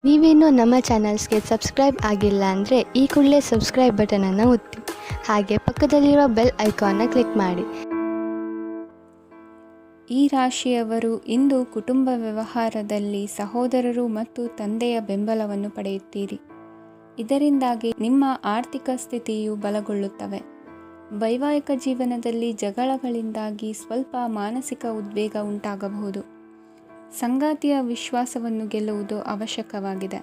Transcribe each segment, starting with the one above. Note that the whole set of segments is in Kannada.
ನೀವೇನೂ ನಮ್ಮ ಚಾನಲ್ಸ್ಗೆ ಸಬ್ಸ್ಕ್ರೈಬ್ ಆಗಿಲ್ಲ ಅಂದರೆ ಈ ಕೂಡಲೇ ಸಬ್ಸ್ಕ್ರೈಬ್ ಬಟನನ್ನು ಒತ್ತಿ, ಹಾಗೆ ಪಕ್ಕದಲ್ಲಿರುವ ಬೆಲ್ ಐಕಾನ್ನ ಕ್ಲಿಕ್ ಮಾಡಿ. ಈ ರಾಶಿಯವರು ಇಂದು ಕುಟುಂಬ ವ್ಯವಹಾರದಲ್ಲಿ ಸಹೋದರರು ಮತ್ತು ತಂದೆಯ ಬೆಂಬಲವನ್ನು ಪಡೆಯುತ್ತೀರಿ. ಇದರಿಂದಾಗಿ ನಿಮ್ಮ ಆರ್ಥಿಕ ಸ್ಥಿತಿಯು ಬಲಗೊಳ್ಳುತ್ತವೆ. ವೈವಾಹಿಕ ಜೀವನದಲ್ಲಿ ಜಗಳಗಳಿಂದಾಗಿ ಸ್ವಲ್ಪ ಮಾನಸಿಕ ಉದ್ವೇಗ ಉಂಟಾಗಬಹುದು. ಸಂಗಾತಿಯ ವಿಶ್ವಾಸವನ್ನು ಗೆಲ್ಲುವುದು ಅವಶ್ಯಕವಾಗಿದೆ.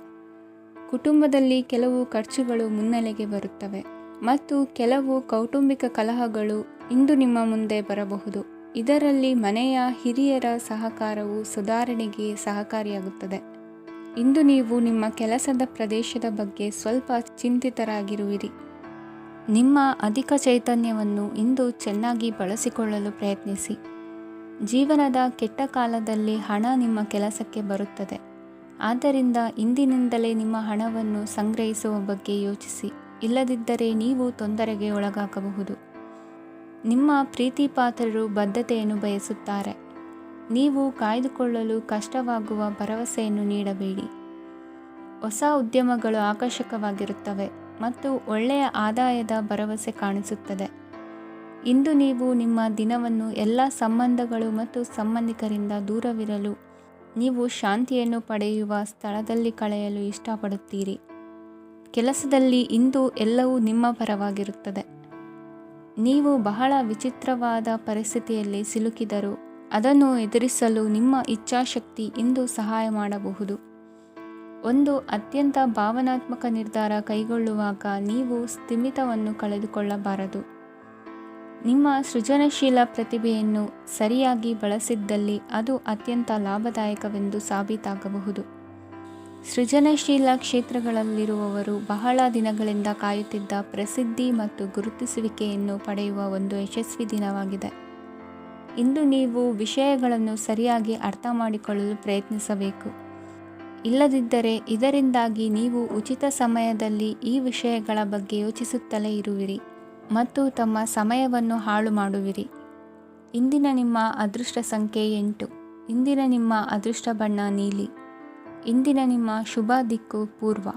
ಕುಟುಂಬದಲ್ಲಿ ಕೆಲವು ಖರ್ಚುಗಳು ಮುನ್ನೆಲೆಗೆ ಬರುತ್ತವೆ ಮತ್ತು ಕೆಲವು ಕೌಟುಂಬಿಕ ಕಲಹಗಳು ಇಂದು ನಿಮ್ಮ ಮುಂದೆ ಬರಬಹುದು. ಇದರಲ್ಲಿ ಮನೆಯ ಹಿರಿಯರ ಸಹಕಾರವು ಸುಧಾರಣೆಗೆ ಸಹಕಾರಿಯಾಗುತ್ತದೆ. ಇಂದು ನೀವು ನಿಮ್ಮ ಕೆಲಸದ ಪ್ರದೇಶದ ಬಗ್ಗೆ ಸ್ವಲ್ಪ ಚಿಂತಿತರಾಗಿರುವಿರಿ. ನಿಮ್ಮ ಅಧಿಕ ಚೈತನ್ಯವನ್ನು ಇಂದು ಚೆನ್ನಾಗಿ ಬಳಸಿಕೊಳ್ಳಲು ಪ್ರಯತ್ನಿಸಿ. ಜೀವನದ ಕೆಟ್ಟ ಕಾಲದಲ್ಲಿ ಹಣ ನಿಮ್ಮ ಕೆಲಸಕ್ಕೆ ಬರುತ್ತದೆ. ಆದ್ದರಿಂದ ಇಂದಿನಿಂದಲೇ ನಿಮ್ಮ ಹಣವನ್ನು ಸಂಗ್ರಹಿಸುವ ಬಗ್ಗೆ ಯೋಚಿಸಿ, ಇಲ್ಲದಿದ್ದರೆ ನೀವು ತೊಂದರೆಗೆ ಒಳಗಾಗಬಹುದು. ನಿಮ್ಮ ಪ್ರೀತಿಪಾತ್ರರು ಬದ್ಧತೆಯನ್ನು ಬಯಸುತ್ತಾರೆ. ನೀವು ಕಾಯ್ದುಕೊಳ್ಳಲು ಕಷ್ಟವಾಗುವ ಭರವಸೆಯನ್ನು ನೀಡಬೇಡಿ. ಹೊಸ ಉದ್ಯಮಗಳು ಆಕರ್ಷಕವಾಗಿರುತ್ತವೆ ಮತ್ತು ಒಳ್ಳೆಯ ಆದಾಯದ ಭರವಸೆ ಕಾಣಿಸುತ್ತದೆ. ಇಂದು ನೀವು ನಿಮ್ಮ ದಿನವನ್ನು ಎಲ್ಲ ಸಂಬಂಧಗಳು ಮತ್ತು ಸಂಬಂಧಿಕರಿಂದ ದೂರವಿರಲು ನೀವು ಶಾಂತಿಯನ್ನು ಪಡೆಯುವ ಸ್ಥಳದಲ್ಲಿ ಕಳೆಯಲು ಇಷ್ಟಪಡುತ್ತೀರಿ. ಕೆಲಸದಲ್ಲಿ ಇಂದು ಎಲ್ಲವೂ ನಿಮ್ಮ ಪರವಾಗಿರುತ್ತದೆ. ನೀವು ಬಹಳ ವಿಚಿತ್ರವಾದ ಪರಿಸ್ಥಿತಿಯಲ್ಲಿ ಸಿಲುಕಿದರೂ ಅದನ್ನು ಎದುರಿಸಲು ನಿಮ್ಮ ಇಚ್ಛಾಶಕ್ತಿ ಇಂದು ಸಹಾಯ ಮಾಡಬಹುದು. ಒಂದು ಅತ್ಯಂತ ಭಾವನಾತ್ಮಕ ನಿರ್ಧಾರ ಕೈಗೊಳ್ಳುವಾಗ ನೀವು ಸ್ಥಿಮಿತವನ್ನು ಕಳೆದುಕೊಳ್ಳಬಾರದು. ನಿಮ್ಮ ಸೃಜನಶೀಲ ಪ್ರತಿಭೆಯನ್ನು ಸರಿಯಾಗಿ ಬಳಸಿದ್ದಲ್ಲಿ ಅದು ಅತ್ಯಂತ ಲಾಭದಾಯಕವೆಂದು ಸಾಬೀತಾಗಬಹುದು. ಸೃಜನಶೀಲ ಕ್ಷೇತ್ರಗಳಲ್ಲಿರುವವರು ಬಹಳ ದಿನಗಳಿಂದ ಕಾಯುತ್ತಿದ್ದ ಪ್ರಸಿದ್ಧಿ ಮತ್ತು ಗುರುತಿಸುವಿಕೆಯನ್ನು ಪಡೆಯುವ ಒಂದು ಯಶಸ್ವಿ ದಿನವಾಗಿದೆ. ಇಂದು ನೀವು ವಿಷಯಗಳನ್ನು ಸರಿಯಾಗಿ ಅರ್ಥ ಮಾಡಿಕೊಳ್ಳಲು ಪ್ರಯತ್ನಿಸಬೇಕು. ಇಲ್ಲದಿದ್ದರೆ ಇದರಿಂದಾಗಿ ನೀವು ಉಚಿತ ಸಮಯದಲ್ಲಿ ಈ ವಿಷಯಗಳ ಬಗ್ಗೆ ಯೋಚಿಸುತ್ತಲೇ ಇರುವಿರಿ ಮತ್ತು ತಮ್ಮ ಸಮಯವನ್ನು ಹಾಳು ಮಾಡುವಿರಿ. ಇಂದಿನ ನಿಮ್ಮ ಅದೃಷ್ಟ ಸಂಖ್ಯೆ 8. ಇಂದಿನ ನಿಮ್ಮ ಅದೃಷ್ಟ ಬಣ್ಣ ನೀಲಿ. ಇಂದಿನ ನಿಮ್ಮ ಶುಭ ದಿಕ್ಕು ಪೂರ್ವ.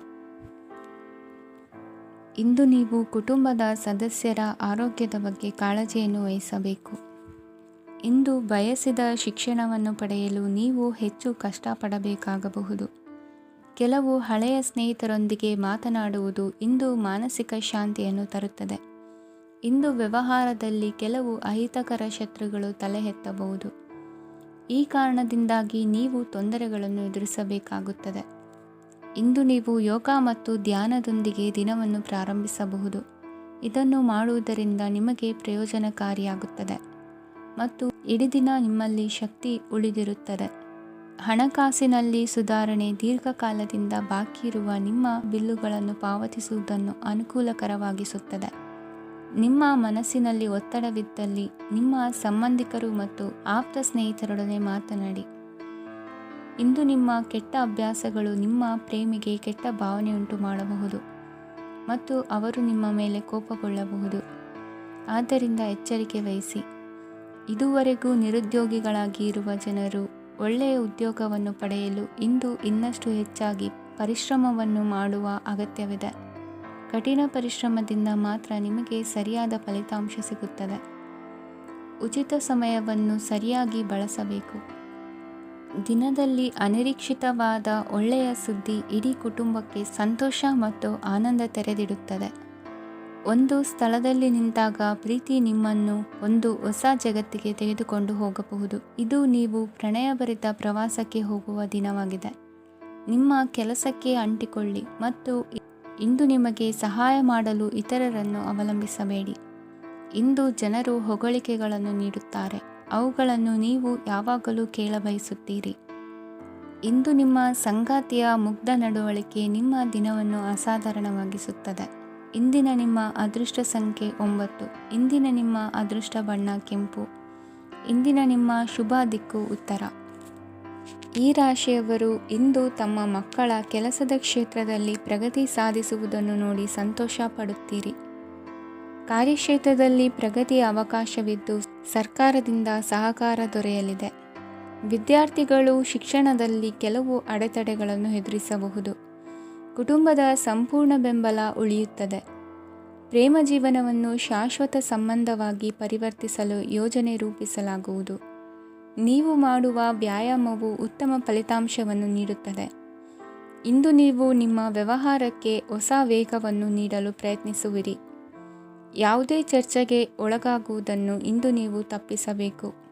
ಇಂದು ನೀವು ಕುಟುಂಬದ ಸದಸ್ಯರ ಆರೋಗ್ಯದ ಬಗ್ಗೆ ಕಾಳಜಿಯನ್ನು ವಹಿಸಬೇಕು. ಇಂದು ಬಯಸಿದ ಶಿಕ್ಷಣವನ್ನು ಪಡೆಯಲು ನೀವು ಹೆಚ್ಚು ಕಷ್ಟಪಡಬೇಕಾಗಬಹುದು. ಕೆಲವು ಹಳೆಯ ಸ್ನೇಹಿತರೊಂದಿಗೆ ಮಾತನಾಡುವುದು ಇಂದು ಮಾನಸಿಕ ಶಾಂತಿಯನ್ನು ತರುತ್ತದೆ. ಇಂದು ವ್ಯವಹಾರದಲ್ಲಿ ಕೆಲವು ಅಹಿತಕರ ಶತ್ರುಗಳು ತಲೆ ಎತ್ತಬಹುದು. ಈ ಕಾರಣದಿಂದಾಗಿ ನೀವು ತೊಂದರೆಗಳನ್ನು ಎದುರಿಸಬೇಕಾಗುತ್ತದೆ. ಇಂದು ನೀವು ಯೋಗ ಮತ್ತು ಧ್ಯಾನದೊಂದಿಗೆ ದಿನವನ್ನು ಪ್ರಾರಂಭಿಸಬಹುದು. ಇದನ್ನು ಮಾಡುವುದರಿಂದ ನಿಮಗೆ ಪ್ರಯೋಜನಕಾರಿಯಾಗುತ್ತದೆ ಮತ್ತು ಇಡೀ ದಿನ ನಿಮ್ಮಲ್ಲಿ ಶಕ್ತಿ ಉಳಿದಿರುತ್ತದೆ. ಹಣಕಾಸಿನಲ್ಲಿ ಸುಧಾರಣೆ ದೀರ್ಘಕಾಲದಿಂದ ಬಾಕಿ ಇರುವ ನಿಮ್ಮ ಬಿಲ್ಲುಗಳನ್ನು ಪಾವತಿಸುವುದನ್ನು ಅನುಕೂಲಕರವಾಗಿಸುತ್ತದೆ. ನಿಮ್ಮ ಮನಸ್ಸಿನಲ್ಲಿ ಒತ್ತಡವಿದ್ದಲ್ಲಿ ನಿಮ್ಮ ಸಂಬಂಧಿಕರು ಮತ್ತು ಆಪ್ತ ಸ್ನೇಹಿತರೊಡನೆ ಮಾತನಾಡಿ. ಇಂದು ನಿಮ್ಮ ಕೆಟ್ಟ ಅಭ್ಯಾಸಗಳು ನಿಮ್ಮ ಪ್ರೇಮಿಗೆ ಕೆಟ್ಟ ಭಾವನೆಯುಂಟು ಮಾಡಬಹುದು ಮತ್ತು ಅವರು ನಿಮ್ಮ ಮೇಲೆ ಕೋಪಗೊಳ್ಳಬಹುದು. ಆದ್ದರಿಂದ ಎಚ್ಚರಿಕೆ ವಹಿಸಿ. ಇದುವರೆಗೂ ನಿರುದ್ಯೋಗಿಗಳಾಗಿ ಇರುವ ಜನರು ಒಳ್ಳೆಯ ಉದ್ಯೋಗವನ್ನು ಪಡೆಯಲು ಇಂದು ಇನ್ನಷ್ಟು ಹೆಚ್ಚಾಗಿ ಪರಿಶ್ರಮವನ್ನು ಮಾಡುವ ಅಗತ್ಯವಿದೆ. ಕಠಿಣ ಪರಿಶ್ರಮದಿಂದ ಮಾತ್ರ ನಿಮಗೆ ಸರಿಯಾದ ಫಲಿತಾಂಶ ಸಿಗುತ್ತದೆ. ಉಚಿತ ಸಮಯವನ್ನು ಸರಿಯಾಗಿ ಬಳಸಬೇಕು. ದಿನದಲ್ಲಿ ಅನಿರೀಕ್ಷಿತವಾದ ಒಳ್ಳೆಯ ಸುದ್ದಿ ಇಡೀ ಕುಟುಂಬಕ್ಕೆ ಸಂತೋಷ ಮತ್ತು ಆನಂದ ತೆರೆದಿಡುತ್ತದೆ. ಒಂದು ಸ್ಥಳದಲ್ಲಿ ನಿಂತಾಗ ಪ್ರೀತಿ ನಿಮ್ಮನ್ನು ಒಂದು ಹೊಸ ಜಗತ್ತಿಗೆ ತೆಗೆದುಕೊಂಡು ಹೋಗಬಹುದು. ಇದು ನೀವು ಪ್ರಣಯಭರಿತ ಪ್ರವಾಸಕ್ಕೆ ಹೋಗುವ ದಿನವಾಗಿದೆ. ನಿಮ್ಮ ಕೆಲಸಕ್ಕೆ ಅಂಟಿಕೊಳ್ಳಿ ಮತ್ತು ಇಂದು ನಿಮಗೆ ಸಹಾಯ ಮಾಡಲು ಇತರರನ್ನು ಅವಲಂಬಿಸಬೇಡಿ. ಇಂದು ಜನರು ಹೊಗಳಿಕೆಗಳನ್ನು ನೀಡುತ್ತಾರೆ. ಅವುಗಳನ್ನು ನೀವು ಯಾವಾಗಲೂ ಕೇಳಬಯಸುತ್ತೀರಿ. ಇಂದು ನಿಮ್ಮ ಸಂಗಾತಿಯ ಮುಗ್ಧ ನಡವಳಿಕೆ ನಿಮ್ಮ ದಿನವನ್ನು ಅಸಾಧಾರಣವಾಗಿಸುತ್ತದೆ. ಇಂದಿನ ನಿಮ್ಮ ಅದೃಷ್ಟ ಸಂಖ್ಯೆ 9. ಇಂದಿನ ನಿಮ್ಮ ಅದೃಷ್ಟ ಬಣ್ಣ ಕೆಂಪು. ಇಂದಿನ ನಿಮ್ಮ ಶುಭ ದಿಕ್ಕು ಉತ್ತರ. ಈ ರಾಶಿಯವರು ಇಂದು ತಮ್ಮ ಮಕ್ಕಳ ಕೆಲಸದ ಕ್ಷೇತ್ರದಲ್ಲಿ ಪ್ರಗತಿ ಸಾಧಿಸುವುದನ್ನು ನೋಡಿ ಸಂತೋಷ ಪಡುತ್ತೀರಿ. ಕಾರ್ಯಕ್ಷೇತ್ರದಲ್ಲಿ ಪ್ರಗತಿಯ ಅವಕಾಶವಿದ್ದು ಸರ್ಕಾರದಿಂದ ಸಹಕಾರ ದೊರೆಯಲಿದೆ. ವಿದ್ಯಾರ್ಥಿಗಳು ಶಿಕ್ಷಣದಲ್ಲಿ ಕೆಲವು ಅಡೆತಡೆಗಳನ್ನು ಎದುರಿಸಬಹುದು. ಕುಟುಂಬದ ಸಂಪೂರ್ಣ ಬೆಂಬಲ ಉಳಿಯುತ್ತದೆ. ಪ್ರೇಮ ಜೀವನವನ್ನು ಶಾಶ್ವತ ಸಂಬಂಧವಾಗಿ ಪರಿವರ್ತಿಸಲು ಯೋಜನೆ ರೂಪಿಸಲಾಗುವುದು. ನೀವು ಮಾಡುವ ವ್ಯಾಯಾಮವು ಉತ್ತಮ ಫಲಿತಾಂಶವನ್ನು ನೀಡುತ್ತದೆ. ಇಂದು ನೀವು ನಿಮ್ಮ ವ್ಯವಹಾರಕ್ಕೆ ಹೊಸ ವೇಗವನ್ನು ನೀಡಲು ಪ್ರಯತ್ನಿಸುವಿರಿ. ಯಾವುದೇ ಚರ್ಚೆಗೆ ಒಳಗಾಗುವುದನ್ನು ಇಂದು ನೀವು ತಪ್ಪಿಸಬೇಕು.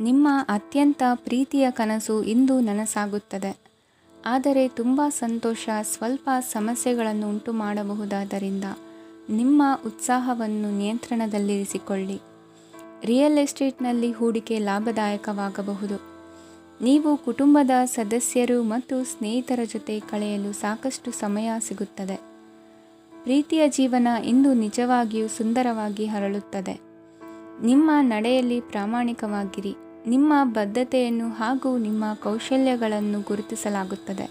ನಿಮ್ಮ ಅತ್ಯಂತ ಪ್ರೀತಿಯ ಕನಸು ಇಂದು ನನಸಾಗುತ್ತದೆ. ಆದರೆ ತುಂಬ ಸಂತೋಷ ಸ್ವಲ್ಪ ಸಮಸ್ಯೆಗಳನ್ನು ಉಂಟು ಮಾಡಬಹುದಾದ್ದರಿಂದ ನಿಮ್ಮ ಉತ್ಸಾಹವನ್ನು ನಿಯಂತ್ರಣದಲ್ಲಿರಿಸಿಕೊಳ್ಳಿ. ರಿಯಲ್ ಎಸ್ಟೇಟ್ನಲ್ಲಿ ಹೂಡಿಕೆ ಲಾಭದಾಯಕವಾಗಬಹುದು. ನೀವು ಕುಟುಂಬದ ಸದಸ್ಯರು ಮತ್ತು ಸ್ನೇಹಿತರ ಜೊತೆ ಕಳೆಯಲು ಸಾಕಷ್ಟು ಸಮಯ ಸಿಗುತ್ತದೆ. ಪ್ರೀತಿಯ ಜೀವನ ಇಂದು ನಿಜವಾಗಿಯೂ ಸುಂದರವಾಗಿ ಹರಳುತ್ತದೆ. ನಿಮ್ಮ ನಡೆಯಲ್ಲಿ ಪ್ರಾಮಾಣಿಕವಾಗಿರಿ. ನಿಮ್ಮ ಬದ್ಧತೆಯನ್ನು ಹಾಗೂ ನಿಮ್ಮ ಕೌಶಲ್ಯಗಳನ್ನು ಗುರುತಿಸಲಾಗುತ್ತದೆ.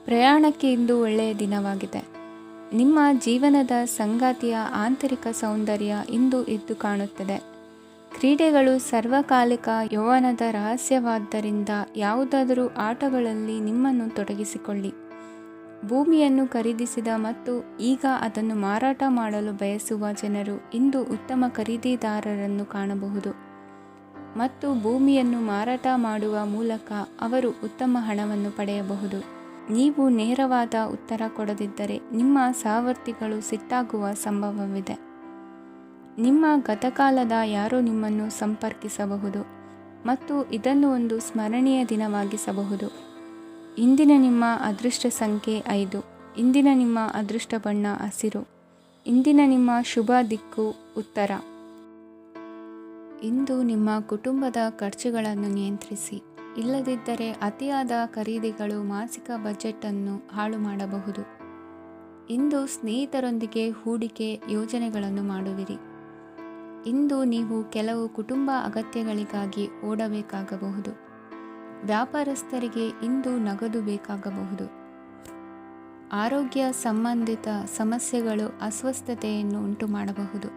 ಪ್ರಯಾಣಕ್ಕೆ ಇಂದು ಒಳ್ಳೆಯ ದಿನವಾಗಿದೆ. ನಿಮ್ಮ ಜೀವನದ ಸಂಗಾತಿಯ ಆಂತರಿಕ ಸೌಂದರ್ಯ ಇಂದು ಎದ್ದು ಕಾಣುತ್ತದೆ. ಕ್ರೀಡೆಗಳು ಸರ್ವಕಾಲಿಕ ಯೌವನದ ರಹಸ್ಯವಾದ್ದರಿಂದ ಯಾವುದಾದರೂ ಆಟಗಳಲ್ಲಿ ನಿಮ್ಮನ್ನು ತೊಡಗಿಸಿಕೊಳ್ಳಿ. ಭೂಮಿಯನ್ನು ಖರೀದಿಸಿದ ಮತ್ತು ಈಗ ಅದನ್ನು ಮಾರಾಟ ಮಾಡಲು ಬಯಸುವ ಜನರು ಇಂದು ಉತ್ತಮ ಖರೀದಿದಾರರನ್ನು ಕಾಣಬಹುದು ಮತ್ತು ಭೂಮಿಯನ್ನು ಮಾರಾಟ ಮಾಡುವ ಮೂಲಕ ಅವರು ಉತ್ತಮ ಹಣವನ್ನು ಪಡೆಯಬಹುದು. ನೀವು ನೇರವಾದ ಉತ್ತರ ಕೊಡದಿದ್ದರೆ ನಿಮ್ಮ ಸಹವರ್ತಿಗಳು ಸಿಟ್ಟಾಗುವ ಸಂಭವವಿದೆ. ನಿಮ್ಮ ಗತಕಾಲದ ಯಾರೋ ನಿಮ್ಮನ್ನು ಸಂಪರ್ಕಿಸಬಹುದು ಮತ್ತು ಇದನ್ನು ಒಂದು ಸ್ಮರಣೀಯ ದಿನವಾಗಿಸಬಹುದು. ಇಂದಿನ ನಿಮ್ಮ ಅದೃಷ್ಟ ಸಂಖ್ಯೆ 5. ಇಂದಿನ ನಿಮ್ಮ ಅದೃಷ್ಟ ಬಣ್ಣ ಹಸಿರು. ಇಂದಿನ ನಿಮ್ಮ ಶುಭ ದಿಕ್ಕು ಉತ್ತರ. ಇಂದು ನಿಮ್ಮ ಕುಟುಂಬದ ಖರ್ಚುಗಳನ್ನು ನಿಯಂತ್ರಿಸಿ. ಇಲ್ಲದಿದ್ದರೆ ಅತಿಯಾದ ಖರೀದಿಗಳು ಮಾಸಿಕ ಬಜೆಟನ್ನು ಹಾಳು ಮಾಡಬಹುದು. ಇಂದು ಸ್ನೇಹಿತರೊಂದಿಗೆ ಹೂಡಿಕೆ ಯೋಜನೆಗಳನ್ನು ಮಾಡುವಿರಿ. ಇಂದು ನೀವು ಕೆಲವು ಕುಟುಂಬ ಅಗತ್ಯಗಳಿಗಾಗಿ ಓಡಬೇಕಾಗಬಹುದು. ವ್ಯಾಪಾರಸ್ಥರಿಗೆ ಇಂದು ನಗದು ಬೇಕಾಗಬಹುದು. ಆರೋಗ್ಯ ಸಂಬಂಧಿತ ಸಮಸ್ಯೆಗಳು ಅಸ್ವಸ್ಥತೆಯನ್ನು ಉಂಟುಮಾಡಬಹುದು.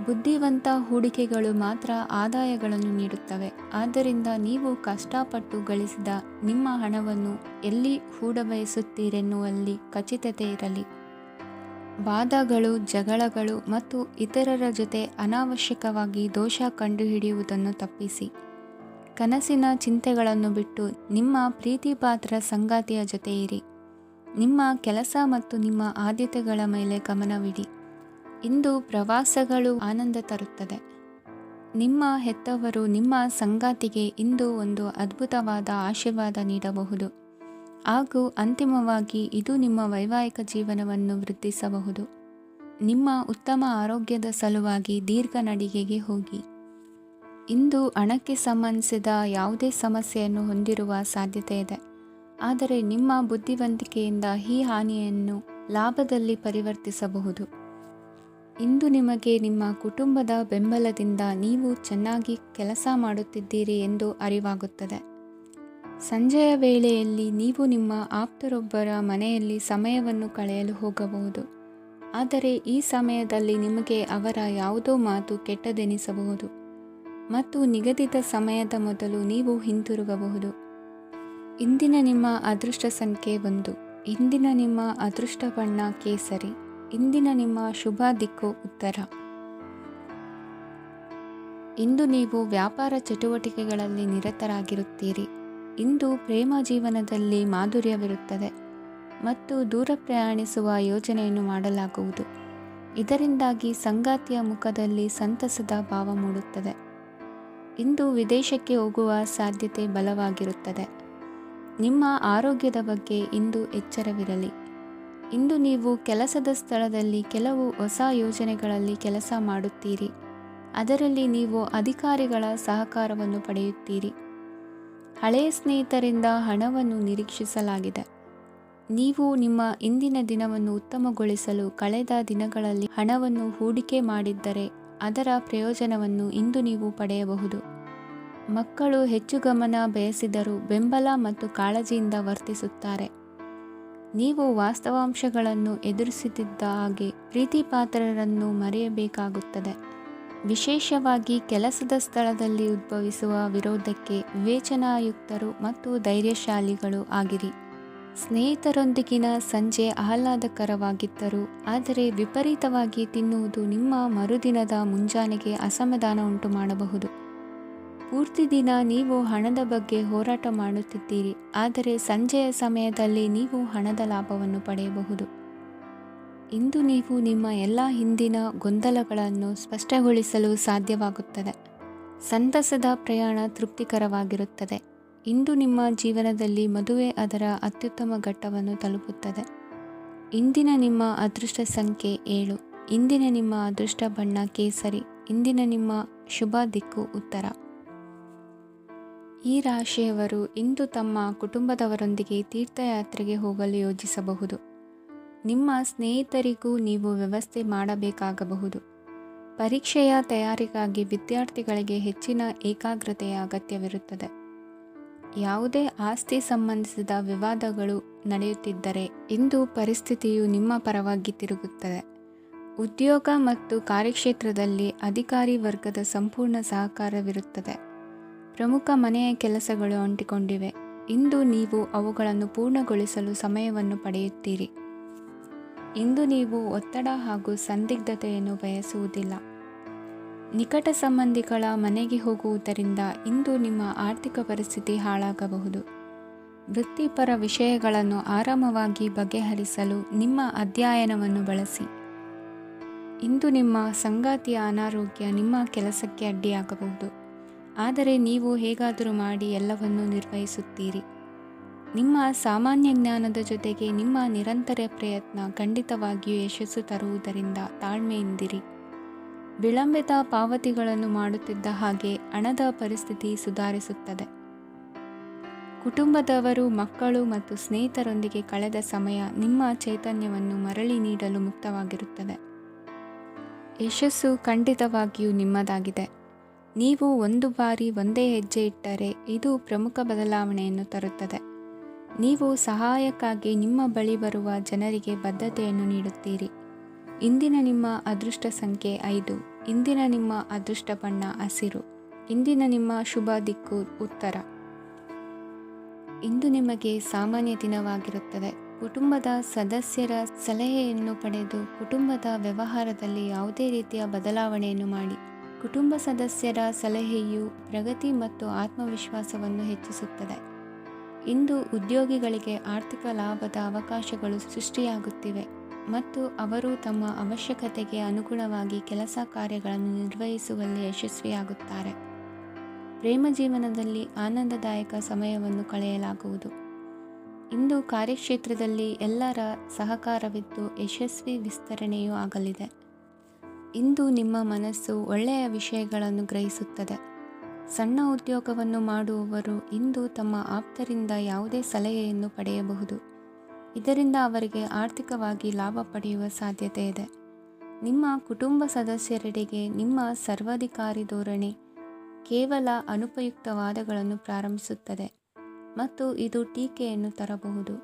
ಬುದ್ಧಿವಂತ ಹೂಡಿಕೆಗಳು ಮಾತ್ರ ಆದಾಯಗಳನ್ನು ನೀಡುತ್ತವೆ. ಆದ್ದರಿಂದ ನೀವು ಕಷ್ಟಪಟ್ಟು ಗಳಿಸಿದ ನಿಮ್ಮ ಹಣವನ್ನು ಎಲ್ಲಿ ಹೂಡಬಯಸುತ್ತೀರೆನ್ನುವಲ್ಲಿ ಖಚಿತತೆ ಇರಲಿ. ವಾದಗಳು, ಜಗಳಗಳು ಮತ್ತು ಇತರರ ಜೊತೆ ಅನಾವಶ್ಯಕವಾಗಿ ದೋಷ ಕಂಡುಹಿಡಿಯುವುದನ್ನು ತಪ್ಪಿಸಿ. ಕನಸಿನ ಚಿಂತೆಗಳನ್ನು ಬಿಟ್ಟು ನಿಮ್ಮ ಪ್ರೀತಿಪಾತ್ರ ಸಂಗಾತಿಯ ಜೊತೆ ಇರಿ. ನಿಮ್ಮ ಕೆಲಸ ಮತ್ತು ನಿಮ್ಮ ಆದ್ಯತೆಗಳ ಮೇಲೆ ಗಮನವಿಡಿ. ಇಂದು ಪ್ರವಾಸಗಳು ಆನಂದ ತರುತ್ತದೆ. ನಿಮ್ಮ ಹೆತ್ತವರು ನಿಮ್ಮ ಸಂಗಾತಿಗೆ ಇಂದು ಒಂದು ಅದ್ಭುತವಾದ ಆಶೀರ್ವಾದ ನೀಡಬಹುದು ಹಾಗೂ ಅಂತಿಮವಾಗಿ ಇದು ನಿಮ್ಮ ವೈವಾಹಿಕ ಜೀವನವನ್ನು ವೃದ್ಧಿಸಬಹುದು. ನಿಮ್ಮ ಉತ್ತಮ ಆರೋಗ್ಯದ ಸಲುವಾಗಿ ದೀರ್ಘ ನಡಿಗೆಗೆ ಹೋಗಿ. ಇಂದು ಹಣಕ್ಕೆ ಸಂಬಂಧಿಸಿದ ಯಾವುದೇ ಸಮಸ್ಯೆಯನ್ನು ಹೊಂದಿರುವ ಸಾಧ್ಯತೆ ಇದೆ. ಆದರೆ ನಿಮ್ಮ ಬುದ್ಧಿವಂತಿಕೆಯಿಂದ ಈ ಹಾನಿಯನ್ನು ಲಾಭದಲ್ಲಿ ಪರಿವರ್ತಿಸಬಹುದು. ಇಂದು ನಿಮಗೆ ನಿಮ್ಮ ಕುಟುಂಬದ ಬೆಂಬಲದಿಂದ ನೀವು ಚೆನ್ನಾಗಿ ಕೆಲಸ ಮಾಡುತ್ತಿದ್ದೀರಿ ಎಂದು ಅರಿವಾಗುತ್ತದೆ. ಸಂಜೆಯ ವೇಳೆಯಲ್ಲಿ ನೀವು ನಿಮ್ಮ ಆಪ್ತರೊಬ್ಬರ ಮನೆಯಲ್ಲಿ ಸಮಯವನ್ನು ಕಳೆಯಲು ಹೋಗಬಹುದು. ಆದರೆ ಈ ಸಮಯದಲ್ಲಿ ನಿಮಗೆ ಅವರ ಯಾವುದೋ ಮಾತು ಕೆಟ್ಟದೆನಿಸಬಹುದು ಮತ್ತು ನಿಗದಿತ ಸಮಯದ ಮೊದಲು ನೀವು ಹಿಂತಿರುಗಬಹುದು. ಇಂದಿನ ನಿಮ್ಮ ಅದೃಷ್ಟ ಸಂಖ್ಯೆ 1. ಇಂದಿನ ನಿಮ್ಮ ಅದೃಷ್ಟ ಬಣ್ಣ ಕೇಸರಿ. ಇಂದಿನ ನಿಮ್ಮ ಶುಭ ದಿಕ್ಕು ಉತ್ತರ. ಇಂದು ನೀವು ವ್ಯಾಪಾರ ಚಟುವಟಿಕೆಗಳಲ್ಲಿ ನಿರತರಾಗಿರುತ್ತೀರಿ. ಇಂದು ಪ್ರೇಮ ಜೀವನದಲ್ಲಿ ಮಾಧುರ್ಯವಿರುತ್ತದೆ ಮತ್ತು ದೂರ ಪ್ರಯಾಣಿಸುವ ಯೋಜನೆಯನ್ನು ಮಾಡಲಾಗುವುದು. ಇದರಿಂದಾಗಿ ಸಂಗಾತಿಯ ಮುಖದಲ್ಲಿ ಸಂತಸದ ಭಾವ ಮೂಡುತ್ತದೆ. ಇಂದು ವಿದೇಶಕ್ಕೆ ಹೋಗುವ ಸಾಧ್ಯತೆ ಬಲವಾಗಿರುತ್ತದೆ. ನಿಮ್ಮ ಆರೋಗ್ಯದ ಬಗ್ಗೆ ಇಂದು ಎಚ್ಚರವಿರಲಿ. ಇಂದು ನೀವು ಕೆಲಸದ ಸ್ಥಳದಲ್ಲಿ ಕೆಲವು ಹೊಸ ಯೋಜನೆಗಳಲ್ಲಿ ಕೆಲಸ ಮಾಡುತ್ತೀರಿ. ಅದರಲ್ಲಿ ನೀವು ಅಧಿಕಾರಿಗಳ ಸಹಕಾರವನ್ನು ಪಡೆಯುತ್ತೀರಿ. ಹಳೆಯ ಸ್ನೇಹಿತರಿಂದ ಹಣವನ್ನು ನಿರೀಕ್ಷಿಸಲಾಗಿದೆ. ನೀವು ನಿಮ್ಮ ಇಂದಿನ ದಿನವನ್ನು ಉತ್ತಮಗೊಳಿಸಲು ಕಳೆದ ದಿನಗಳಲ್ಲಿ ಹಣವನ್ನು ಹೂಡಿಕೆ ಮಾಡಿದ್ದರೆ ಅದರ ಪ್ರಯೋಜನವನ್ನು ಇಂದು ನೀವು ಪಡೆಯಬಹುದು. ಮಕ್ಕಳು ಹೆಚ್ಚು ಗಮನ ಬಯಸಿದರೂ ಬೆಂಬಲ ಮತ್ತು ಕಾಳಜಿಯಿಂದ ವರ್ತಿಸುತ್ತಾರೆ. ನೀವು ವಾಸ್ತವಾಂಶಗಳನ್ನು ಎದುರಿಸುತ್ತಿದ್ದ ಹಾಗೆ ಪ್ರೀತಿಪಾತ್ರರನ್ನು ಮರೆಯಬೇಕಾಗುತ್ತದೆ. ವಿಶೇಷವಾಗಿ ಕೆಲಸದ ಸ್ಥಳದಲ್ಲಿ ಉದ್ಭವಿಸುವ ವಿರೋಧಕ್ಕೆ ವಿವೇಚನಾಯುಕ್ತರು ಮತ್ತು ಧೈರ್ಯಶಾಲಿಗಳು ಆಗಿರಿ. ಸ್ನೇಹಿತರೊಂದಿಗಿನ ಸಂಜೆ ಆಹ್ಲಾದಕರವಾಗಿದ್ದರೂ, ಆದರೆ ವಿಪರೀತವಾಗಿ ತಿನ್ನುವುದು ನಿಮ್ಮ ಮರುದಿನದ ಮುಂಜಾನೆಗೆ ಅಸಮಾಧಾನ ಉಂಟು ಮಾಡಬಹುದು. ಪೂರ್ತಿ ದಿನ ನೀವು ಹಣದ ಬಗ್ಗೆ ಹೋರಾಟ ಮಾಡುತ್ತಿದ್ದೀರಿ, ಆದರೆ ಸಂಜೆಯ ಸಮಯದಲ್ಲಿ ನೀವು ಹಣದ ಲಾಭವನ್ನು ಪಡೆಯಬಹುದು. ಇಂದು ನೀವು ನಿಮ್ಮ ಎಲ್ಲ ಹಿಂದಿನ ಗೊಂದಲಗಳನ್ನು ಸ್ಪಷ್ಟಗೊಳಿಸಲು ಸಾಧ್ಯವಾಗುತ್ತದೆ. ಸಂತಸದ ಪ್ರಯಾಣ ತೃಪ್ತಿಕರವಾಗಿರುತ್ತದೆ. ಇಂದು ನಿಮ್ಮ ಜೀವನದಲ್ಲಿ ಮದುವೆ ಅದರ ಅತ್ಯುತ್ತಮ ಘಟ್ಟವನ್ನು ತಲುಪುತ್ತದೆ. ಇಂದಿನ ನಿಮ್ಮ ಅದೃಷ್ಟ ಸಂಖ್ಯೆ 7. ಇಂದಿನ ನಿಮ್ಮ ಅದೃಷ್ಟ ಬಣ್ಣ ಕೇಸರಿ. ಇಂದಿನ ನಿಮ್ಮ ಶುಭ ದಿಕ್ಕು ಉತ್ತರ. ಈ ರಾಶಿಯವರು ಇಂದು ತಮ್ಮ ಕುಟುಂಬದವರೊಂದಿಗೆ ತೀರ್ಥಯಾತ್ರೆಗೆ ಹೋಗಲು ಯೋಜಿಸಬಹುದು. ನಿಮ್ಮ ಸ್ನೇಹಿತರಿಗೂ ನೀವು ವ್ಯವಸ್ಥೆ ಮಾಡಬೇಕಾಗಬಹುದು. ಪರೀಕ್ಷೆಯ ತಯಾರಿಗಾಗಿ ವಿದ್ಯಾರ್ಥಿಗಳಿಗೆ ಹೆಚ್ಚಿನ ಏಕಾಗ್ರತೆಯ ಅಗತ್ಯವಿರುತ್ತದೆ. ಯಾವುದೇ ಆಸ್ತಿ ಸಂಬಂಧಿಸಿದ ವಿವಾದಗಳು ನಡೆಯುತ್ತಿದ್ದರೆ ಇಂದು ಪರಿಸ್ಥಿತಿಯು ನಿಮ್ಮ ಪರವಾಗಿ ತಿರುಗುತ್ತದೆ. ಉದ್ಯೋಗ ಮತ್ತು ಕಾರ್ಯಕ್ಷೇತ್ರದಲ್ಲಿ ಅಧಿಕಾರಿ ವರ್ಗದ ಸಂಪೂರ್ಣ ಸಹಕಾರವಿರುತ್ತದೆ. ಪ್ರಮುಖ ಮನೆಯ ಕೆಲಸಗಳು ಅಂಟಿಕೊಂಡಿವೆ. ಇಂದು ನೀವು ಅವುಗಳನ್ನು ಪೂರ್ಣಗೊಳಿಸಲು ಸಮಯವನ್ನು ಪಡೆಯುತ್ತೀರಿ. ಇಂದು ನೀವು ಒತ್ತಡ ಹಾಗೂ ಸಂದಿಗ್ಧತೆಯನ್ನು ಬಯಸುವುದಿಲ್ಲ. ನಿಕಟ ಸಂಬಂಧಿಗಳ ಮನೆಗೆ ಹೋಗುವುದರಿಂದ ಇಂದು ನಿಮ್ಮ ಆರ್ಥಿಕ ಪರಿಸ್ಥಿತಿ ಹಾಳಾಗಬಹುದು. ವೃತ್ತಿಪರ ವಿಷಯಗಳನ್ನು ಆರಾಮವಾಗಿ ಬಗೆಹರಿಸಲು ನಿಮ್ಮ ಅಧ್ಯಯನವನ್ನು ಬಳಸಿ. ಇಂದು ನಿಮ್ಮ ಸಂಗಾತಿಯ ಅನಾರೋಗ್ಯ ನಿಮ್ಮ ಕೆಲಸಕ್ಕೆ ಅಡ್ಡಿಯಾಗಬಹುದು, ಆದರೆ ನೀವು ಹೇಗಾದರೂ ಮಾಡಿ ಎಲ್ಲವನ್ನೂ ನಿರ್ವಹಿಸುತ್ತೀರಿ. ನಿಮ್ಮ ಸಾಮಾನ್ಯ ಜ್ಞಾನದ ಜೊತೆಗೆ ನಿಮ್ಮ ನಿರಂತರ ಪ್ರಯತ್ನ ಖಂಡಿತವಾಗಿಯೂ ಯಶಸ್ಸು ತರುವುದರಿಂದ ತಾಳ್ಮೆಯಿಂದಿರಿ. ವಿಳಂಬಿತ ಪಾವತಿಗಳನ್ನು ಮಾಡುತ್ತಿದ್ದ ಹಾಗೆ ಹಣದ ಪರಿಸ್ಥಿತಿ ಸುಧಾರಿಸುತ್ತದೆ. ಕುಟುಂಬದವರು, ಮಕ್ಕಳು ಮತ್ತು ಸ್ನೇಹಿತರೊಂದಿಗೆ ಕಳೆದ ಸಮಯ ನಿಮ್ಮ ಚೈತನ್ಯವನ್ನು ಮರಳಿ ನೀಡಲು ಮುಕ್ತವಾಗಿರುತ್ತದೆ. ಯಶಸ್ಸು ಖಂಡಿತವಾಗಿಯೂ ನಿಮ್ಮದಾಗಿದೆ. ನೀವು ಒಂದು ಬಾರಿ ಒಂದೇ ಹೆಜ್ಜೆ ಇಟ್ಟರೆ ಇದು ಪ್ರಮುಖ ಬದಲಾವಣೆಯನ್ನು ತರುತ್ತದೆ. ನೀವು ಸಹಾಯಕ್ಕಾಗಿ ನಿಮ್ಮ ಬಳಿ ಬರುವ ಜನರಿಗೆ ಬದ್ಧತೆಯನ್ನು ನೀಡುತ್ತೀರಿ. ಇಂದಿನ ನಿಮ್ಮ ಅದೃಷ್ಟ ಸಂಖ್ಯೆ 5. ಇಂದಿನ ನಿಮ್ಮ ಅದೃಷ್ಟ ಬಣ್ಣ ಹಸಿರು. ಇಂದಿನ ನಿಮ್ಮ ಶುಭ ದಿಕ್ಕು ಉತ್ತರ. ಇಂದು ನಿಮಗೆ ಸಾಮಾನ್ಯ ದಿನವಾಗಿರುತ್ತದೆ. ಕುಟುಂಬದ ಸದಸ್ಯರ ಸಲಹೆಯನ್ನು ಪಡೆದು ಕುಟುಂಬದ ವ್ಯವಹಾರದಲ್ಲಿ ಯಾವುದೇ ರೀತಿಯ ಬದಲಾವಣೆಯನ್ನು ಮಾಡಿ. ಕುಟುಂಬ ಸದಸ್ಯರ ಸಲಹೆಯು ಪ್ರಗತಿ ಮತ್ತು ಆತ್ಮವಿಶ್ವಾಸವನ್ನು ಹೆಚ್ಚಿಸುತ್ತದೆ. ಇಂದು ಉದ್ಯೋಗಿಗಳಿಗೆ ಆರ್ಥಿಕ ಲಾಭದ ಅವಕಾಶಗಳು ಸೃಷ್ಟಿಯಾಗುತ್ತಿವೆ ಮತ್ತು ಅವರು ತಮ್ಮ ಅವಶ್ಯಕತೆಗೆ ಅನುಗುಣವಾಗಿ ಕೆಲಸ ಕಾರ್ಯಗಳನ್ನು ನಿರ್ವಹಿಸುವಲ್ಲಿ ಯಶಸ್ವಿಯಾಗುತ್ತಾರೆ. ಪ್ರೇಮ ಜೀವನದಲ್ಲಿ ಆನಂದದಾಯಕ ಸಮಯವನ್ನು ಕಳೆಯಲಾಗುವುದು. ಇಂದು ಕಾರ್ಯಕ್ಷೇತ್ರದಲ್ಲಿ ಎಲ್ಲರ ಸಹಕಾರವಿದ್ದು ಯಶಸ್ವಿ ವಿಸ್ತರಣೆಯೂ ಆಗಲಿದೆ. ಇಂದು ನಿಮ್ಮ ಮನಸ್ಸು ಒಳ್ಳೆಯ ವಿಷಯಗಳನ್ನು ಗ್ರಹಿಸುತ್ತದೆ. ಸಣ್ಣ ಉದ್ಯೋಗವನ್ನು ಮಾಡುವವರು ಇಂದು ತಮ್ಮ ಆಪ್ತರಿಂದ ಯಾವುದೇ ಸಲಹೆಯನ್ನು ಪಡೆಯಬಹುದು. ಇದರಿಂದ ಅವರಿಗೆ ಆರ್ಥಿಕವಾಗಿ ಲಾಭ ಪಡೆಯುವ ಸಾಧ್ಯತೆ ಇದೆ. ನಿಮ್ಮ ಕುಟುಂಬ ಸದಸ್ಯರೆಡೆಗೆ ನಿಮ್ಮ ಸರ್ವಾಧಿಕಾರಿ ಧೋರಣೆ ಕೇವಲ ಅನುಪಯುಕ್ತ ವಾದಗಳನ್ನು ಪ್ರಾರಂಭಿಸುತ್ತದೆ ಮತ್ತು ಇದು ಟೀಕೆಯನ್ನು ತರಬಹುದು.